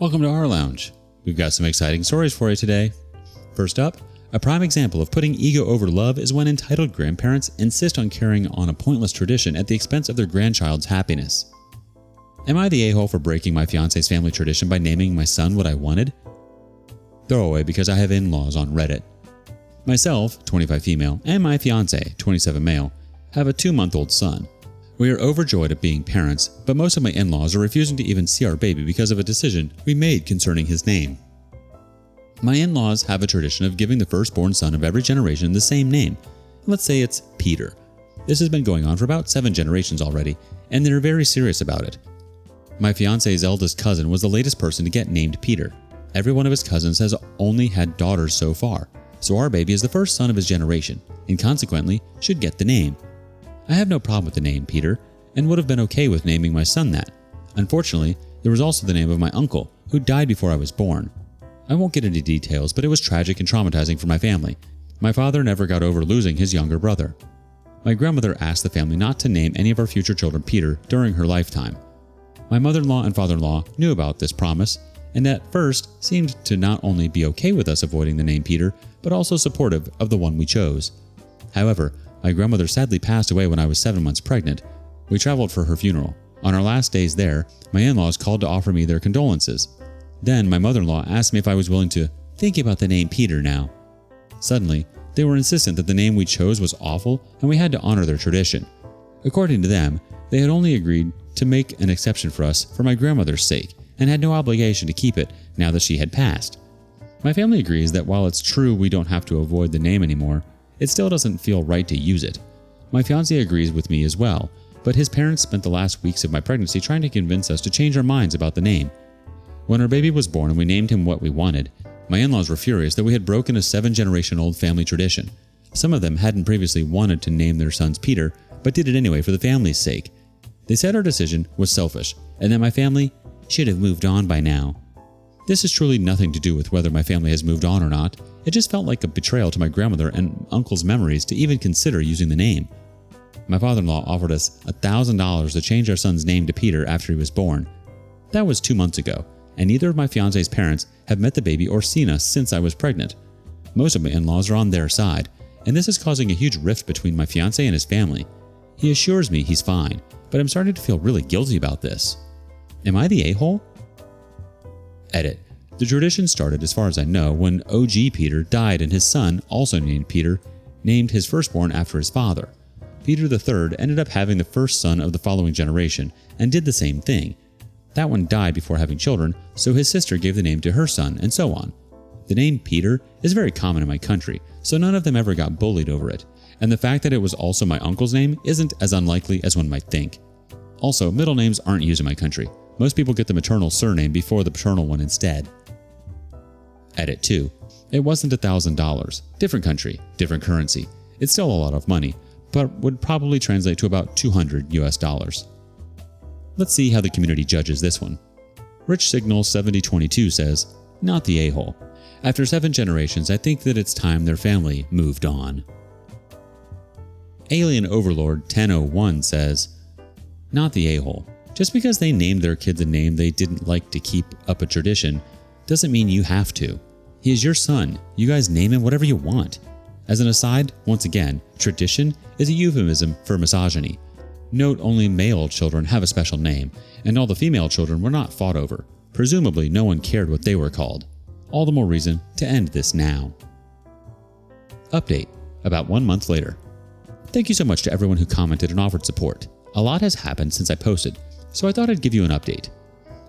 Welcome to rLounge. We've got some exciting stories for you today. First up, a prime example of putting ego over love is when entitled grandparents insist on carrying on a pointless tradition at the expense of their grandchild's happiness. Am I the a-hole for breaking my fiance's family tradition by naming my son what I wanted? Throwaway because I have in-laws on Reddit. Myself, 25 female, and my fiance, 27 male, have a 2-month-old son. We are overjoyed at being parents, but most of my in-laws are refusing to even see our baby because of a decision we made concerning his name. My in-laws have a tradition of giving the firstborn son of every generation the same name. Let's say it's Peter. This has been going on for about 7 generations already, and they're very serious about it. My fiance's eldest cousin was the latest person to get named Peter. Every one of his cousins has only had daughters so far, so our baby is the first son of his generation, and consequently should get the name. I have no problem with the name Peter, and would have been okay with naming my son that. Unfortunately, there was also the name of my uncle, who died before I was born. I won't get into details, but it was tragic and traumatizing for my family. My father never got over losing his younger brother. My grandmother asked the family not to name any of our future children Peter during her lifetime. My mother-in-law and father-in-law knew about this promise, and at first seemed to not only be okay with us avoiding the name Peter, but also supportive of the one we chose. However, my grandmother sadly passed away when I was 7 months pregnant. We traveled for her funeral. On our last days there, my in-laws called to offer me their condolences. Then my mother-in-law asked me if I was willing to think about the name Peter now. Suddenly, they were insistent that the name we chose was awful and we had to honor their tradition. According to them, they had only agreed to make an exception for us for my grandmother's sake and had no obligation to keep it now that she had passed. My family agrees that while it's true we don't have to avoid the name anymore, it still doesn't feel right to use it. My fiancé agrees with me as well, but his parents spent the last weeks of my pregnancy trying to convince us to change our minds about the name. When our baby was born and we named him what we wanted, my in-laws were furious that we had broken a 7-generation-old family tradition. Some of them hadn't previously wanted to name their sons Peter, but did it anyway for the family's sake. They said our decision was selfish, and that my family should have moved on by now. This has truly nothing to do with whether my family has moved on or not. It just felt like a betrayal to my grandmother and uncle's memories to even consider using the name. My father-in-law offered us $1,000 to change our son's name to Peter after he was born. That was 2 months ago, and neither of my fiance's parents have met the baby or seen us since I was pregnant. Most of my in-laws are on their side, and this is causing a huge rift between my fiance and his family. He assures me he's fine, but I'm starting to feel really guilty about this. Am I the a-hole? Edit. The tradition started, as far as I know, when OG Peter died and his son, also named Peter, named his firstborn after his father. Peter III ended up having the first son of the following generation and did the same thing. That one died before having children, so his sister gave the name to her son, and so on. The name Peter is very common in my country, so none of them ever got bullied over it, and the fact that it was also my uncle's name isn't as unlikely as one might think. Also, middle names aren't used in my country. Most people get the maternal surname before the paternal one instead. Edit 2. It wasn't $1,000. Different country, different currency. It's still a lot of money, but would probably translate to about $200 US. Let's see how the community judges this one. Rich Signal 7022 says, "Not the a-hole. After 7 generations, I think that it's time their family moved on." Alien Overlord 1001 says, "Not the a-hole. Just because they named their kids a name they didn't like to keep up a tradition doesn't mean you have to. He is your son. You guys name him whatever you want." As an aside, once again, tradition is a euphemism for misogyny. Note only male children have a special name, and all the female children were not fought over. Presumably no one cared what they were called. All the more reason to end this now. Update. About 1 month later. Thank you so much to everyone who commented and offered support. A lot has happened since I posted, so I thought I'd give you an update.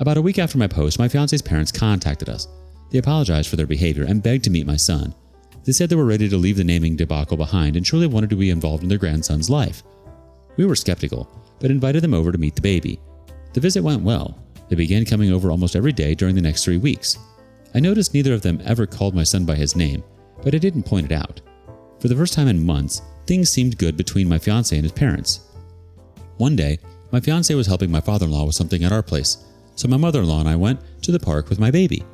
About a week after my post, my fiance's parents contacted us. They apologized for their behavior and begged to meet my son. They said they were ready to leave the naming debacle behind and truly wanted to be involved in their grandson's life. We were skeptical, but invited them over to meet the baby. The visit went well. They began coming over almost every day during the next 3 weeks. I noticed neither of them ever called my son by his name, but I didn't point it out. For the first time in months, things seemed good between my fiance and his parents. One day, my fiance was helping my father-in-law with something at our place, so my mother-in-law and I went to the park with my baby.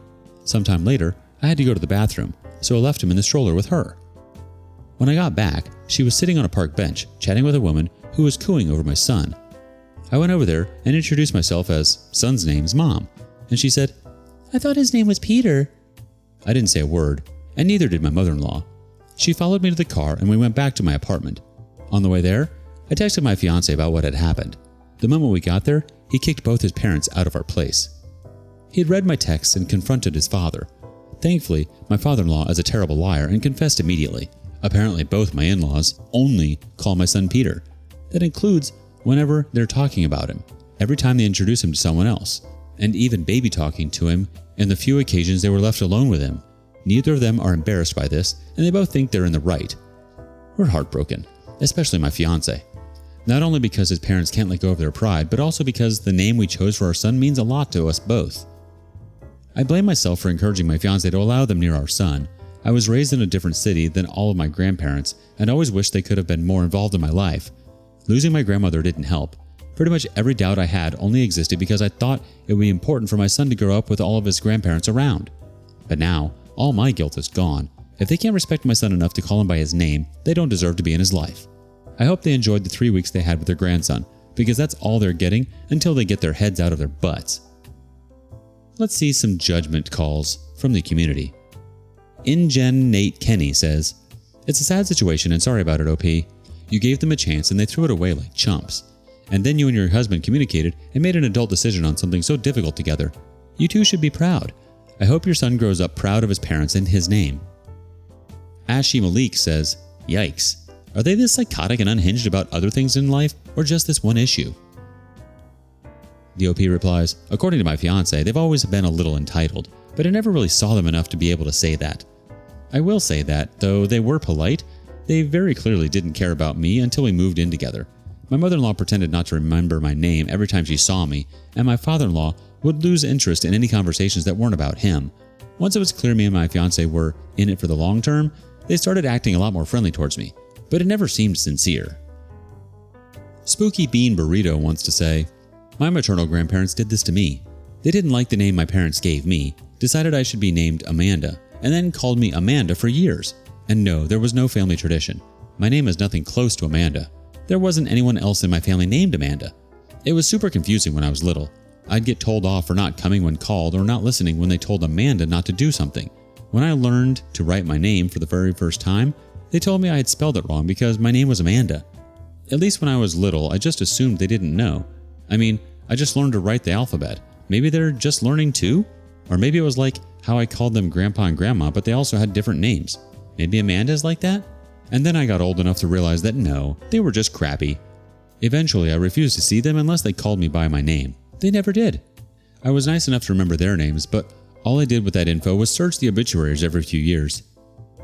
Sometime later, I had to go to the bathroom, so I left him in the stroller with her. When I got back, she was sitting on a park bench, chatting with a woman who was cooing over my son. I went over there and introduced myself as son's name's mom, and she said, I thought his name was Peter. I didn't say a word, and neither did my mother-in-law. She followed me to the car and we went back to my apartment. On the way there, I texted my fiancé about what had happened. The moment we got there, he kicked both his parents out of our place. He had read my text and confronted his father. Thankfully, my father-in-law is a terrible liar and confessed immediately. Apparently, both my in-laws only call my son Peter. That includes whenever they're talking about him, every time they introduce him to someone else, and even baby talking to him in the few occasions they were left alone with him. Neither of them are embarrassed by this, and they both think they're in the right. We're heartbroken, especially my fiancé. Not only because his parents can't let go of their pride, but also because the name we chose for our son means a lot to us both. I blame myself for encouraging my fiancé to allow them near our son. I was raised in a different city than all of my grandparents and always wished they could have been more involved in my life. Losing my grandmother didn't help. Pretty much every doubt I had only existed because I thought it would be important for my son to grow up with all of his grandparents around. But now, all my guilt is gone. If they can't respect my son enough to call him by his name, they don't deserve to be in his life. I hope they enjoyed the 3 weeks they had with their grandson, because that's all they're getting until they get their heads out of their butts. Let's see some judgment calls from the community. InGen Nate Kenny says, "It's a sad situation and sorry about it, OP. You gave them a chance and they threw it away like chumps. And then you and your husband communicated and made an adult decision on something so difficult together. You two should be proud. I hope your son grows up proud of his parents and his name." Ashi Malik says, "Yikes. Are they this psychotic and unhinged about other things in life or just this one issue?" The OP replies, "According to my fiancé, they've always been a little entitled, but I never really saw them enough to be able to say that. I will say that, though they were polite, they very clearly didn't care about me until we moved in together. My mother-in-law pretended not to remember my name every time she saw me, and my father-in-law would lose interest in any conversations that weren't about him. Once it was clear me and my fiancé were in it for the long term, they started acting a lot more friendly towards me, but it never seemed sincere." Spooky Bean Burrito wants to say, "My maternal grandparents did this to me. They didn't like the name my parents gave me, decided I should be named Amanda, and then called me Amanda for years. And no, there was no family tradition. My name is nothing close to Amanda. There wasn't anyone else in my family named Amanda. It was super confusing when I was little. I'd get told off for not coming when called or not listening when they told Amanda not to do something. When I learned to write my name for the very first time, they told me I had spelled it wrong because my name was Amanda. At least when I was little, I just assumed they didn't know. I mean, I just learned to write the alphabet. Maybe they're just learning too? Or maybe it was like how I called them Grandpa and Grandma, but they also had different names. Maybe Amanda's like that? And then I got old enough to realize that no, they were just crappy. Eventually, I refused to see them unless they called me by my name. They never did. I was nice enough to remember their names, but all I did with that info was search the obituaries every few years.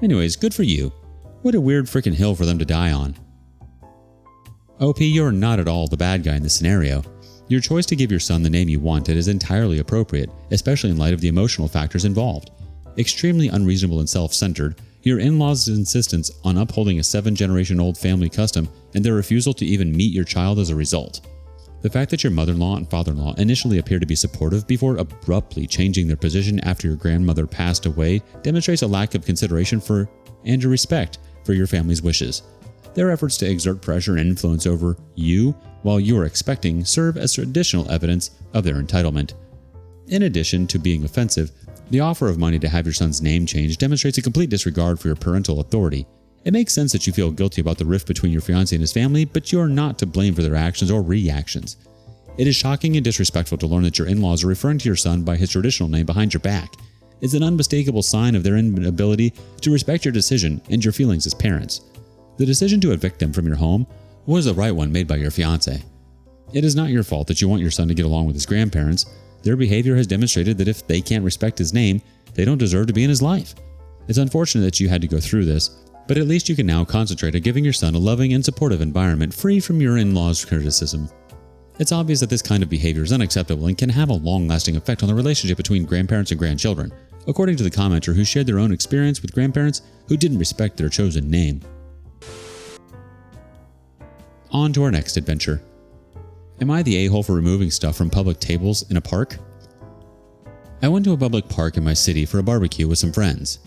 Anyways, good for you. What a weird freaking hill for them to die on." OP, you're not at all the bad guy in this scenario. Your choice to give your son the name you wanted is entirely appropriate, especially in light of the emotional factors involved. Extremely unreasonable and self-centered, your in-laws' insistence on upholding a 7-generation-old family custom and their refusal to even meet your child as a result. The fact that your mother-in-law and father-in-law initially appeared to be supportive before abruptly changing their position after your grandmother passed away demonstrates a lack of consideration for and your respect for your family's wishes. Their efforts to exert pressure and influence over you while you are expecting serve as additional evidence of their entitlement. In addition to being offensive, the offer of money to have your son's name changed demonstrates a complete disregard for your parental authority. It makes sense that you feel guilty about the rift between your fiancé and his family, but you are not to blame for their actions or reactions. It is shocking and disrespectful to learn that your in-laws are referring to your son by his traditional name behind your back. It's an unmistakable sign of their inability to respect your decision and your feelings as parents. The decision to evict them from your home was the right one made by your fiancé. It is not your fault that you want your son to get along with his grandparents. Their behavior has demonstrated that if they can't respect his name, they don't deserve to be in his life. It's unfortunate that you had to go through this, but at least you can now concentrate on giving your son a loving and supportive environment free from your in-laws' criticism. It's obvious that this kind of behavior is unacceptable and can have a long-lasting effect on the relationship between grandparents and grandchildren, according to the commenter who shared their own experience with grandparents who didn't respect their chosen name. On to our next adventure. Am I the a-hole for removing stuff from public tables in a park? I went to a public park in my city for a barbecue with some friends.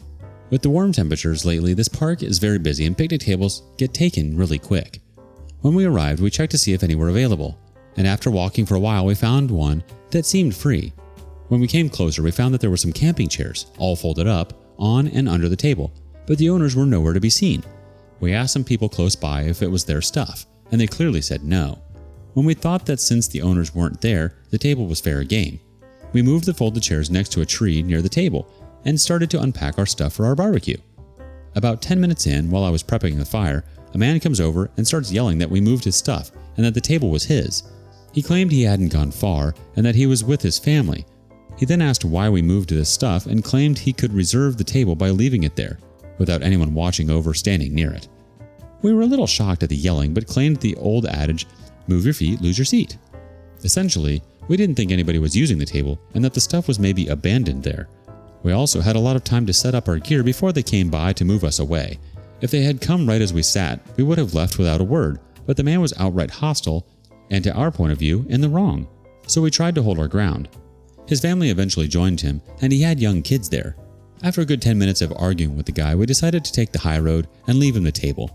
With the warm temperatures lately, this park is very busy and picnic tables get taken really quick. When we arrived, we checked to see if any were available, and after walking for a while, we found one that seemed free. When we came closer, we found that there were some camping chairs, all folded up, on and under the table, but the owners were nowhere to be seen. We asked some people close by if it was their stuff, and they clearly said no. When we thought that since the owners weren't there, the table was fair game, we moved the folded chairs next to a tree near the table and started to unpack our stuff for our barbecue. About 10 minutes in, while I was prepping the fire, a man comes over and starts yelling that we moved his stuff and that the table was his. He claimed he hadn't gone far and that he was with his family. He then asked why we moved this stuff and claimed he could reserve the table by leaving it there, without anyone watching over standing near it. We were a little shocked at the yelling, but claimed the old adage, "Move your feet, lose your seat." Essentially, we didn't think anybody was using the table and that the stuff was maybe abandoned there. We also had a lot of time to set up our gear before they came by to move us away. If they had come right as we sat, we would have left without a word, but the man was outright hostile and, to our point of view, in the wrong. So we tried to hold our ground. His family eventually joined him, and he had young kids there. After a good 10 minutes of arguing with the guy, we decided to take the high road and leave him the table.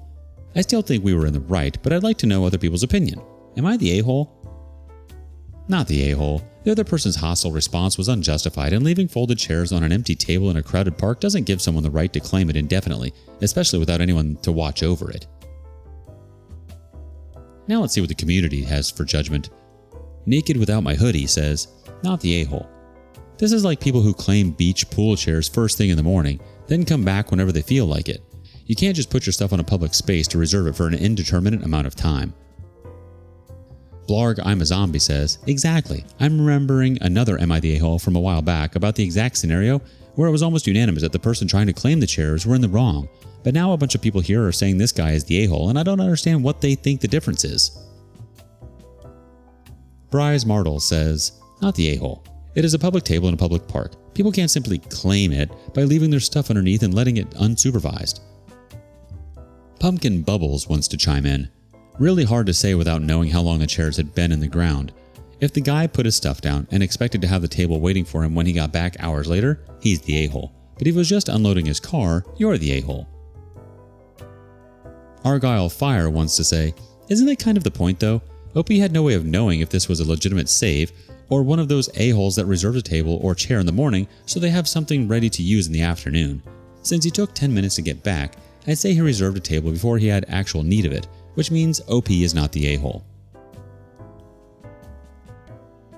I still think we were in the right, but I'd like to know other people's opinion. Am I the a-hole? Not the a-hole. The other person's hostile response was unjustified, and leaving folded chairs on an empty table in a crowded park doesn't give someone the right to claim it indefinitely, especially without anyone to watch over it. Now let's see what the community has for judgment. Naked Without My Hoodie says, not the a-hole. This is like people who claim beach pool chairs first thing in the morning, then come back whenever they feel like it. You can't just put your stuff on a public space to reserve it for an indeterminate amount of time. Blarg I'm a Zombie says, exactly. I'm remembering another Am I the A-hole from a while back about the exact scenario where it was almost unanimous that the person trying to claim the chairs were in the wrong, but now a bunch of people here are saying this guy is the a-hole, and I don't understand what they think the difference is. Bryce Martle says, not the a-hole. It is a public table in a public park. People can't simply claim it by leaving their stuff underneath and letting it unsupervised. Pumpkin Bubbles wants to chime in. Really hard to say without knowing how long the chairs had been in the ground. If the guy put his stuff down and expected to have the table waiting for him when he got back hours later, he's the a-hole. But if he was just unloading his car, you're the a-hole. Argyle Fire wants to say, isn't that kind of the point though? OP had no way of knowing if this was a legitimate save or one of those a-holes that reserved a table or chair in the morning so they have something ready to use in the afternoon. Since he took 10 minutes to get back, I'd say he reserved a table before he had actual need of it, which means OP is not the a-hole.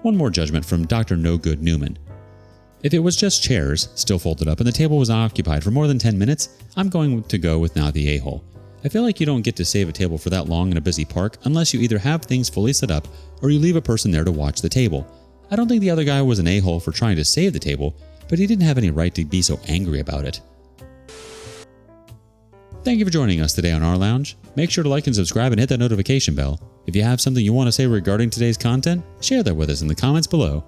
One more judgment from Dr. No Good Newman. If it was just chairs, still folded up, and the table was occupied for more than 10 minutes, I'm going to go with not the a-hole. I feel like you don't get to save a table for that long in a busy park unless you either have things fully set up or you leave a person there to watch the table. I don't think the other guy was an a-hole for trying to save the table, but he didn't have any right to be so angry about it. Thank you for joining us today on rLounge. Make sure to like and subscribe and hit that notification bell. If you have something you want to say regarding today's content, share that with us in the comments below.